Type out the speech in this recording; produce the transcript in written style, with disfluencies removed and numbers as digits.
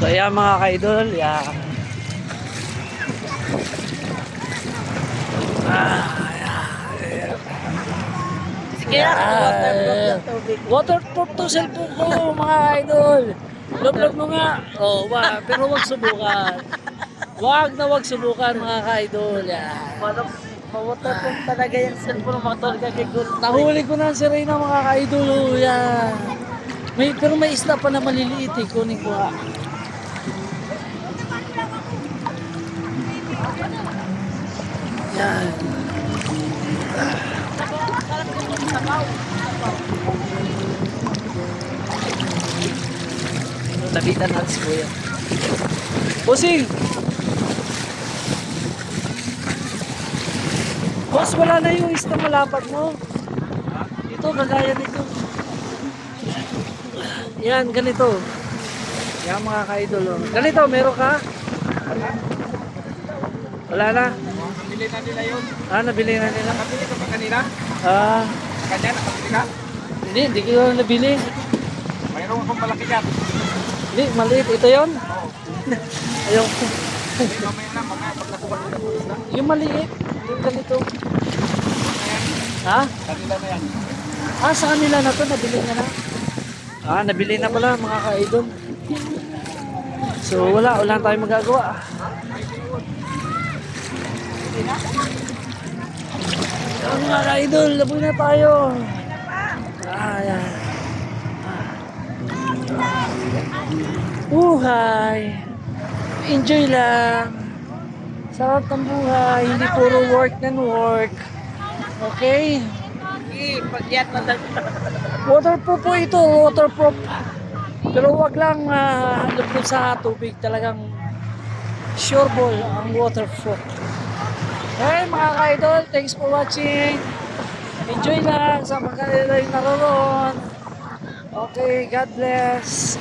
So ayan mga ka-idol, yan. Sige na, waterproof yung tubig. Waterproof to cellphone ko mga idol. Love mo nga. Oh, pero wag subukan. Wag subukan mga ka-idol. Yan. Waterproof talaga yung cellphone mo talaga kay Good. Nahuli ko na si Reyna mga ka-idol. Oh, yan. Pero may isda pa na maliliit eh. Kunin ko ha. Yan. Labitan natin si Kuya. Bossing! Boss, wala na yung isda malapad mo. Ito, kagaya nito. Yan, ganito. Yan mga ka-idol. Oh. Ganito, meron ka? Wala na? Nabili na nila yun. Nabili na nila. Nakabili ka pa kanina? Kanya, nakabili ka? Hindi ko nabili. Mayroon akong malaki yan. Hindi, maliit. Ito yon. Ayaw. Hindi, mamaya na, mamaya pag nakuha nila po isda. Yung maliit. Yung ganito. Ha? Kanila na yan. Sa kanila na to, nabili na na. Nabili na pala mga ka-idol. So wala tayong magagawa. So, mga ka-idol, laboy na tayo. Yan. Buhay. Enjoy lang. Sarap ng buhay, hindi puro work and work. Okay? Pagyat na Waterproof po ito, waterproof. Pero wag lang lublob sa tubig, talagang sure ball ang waterproof. Okay mga ka-idol, thanks for watching. Enjoy lang sa mga kanila yung naroon. Okay, God bless.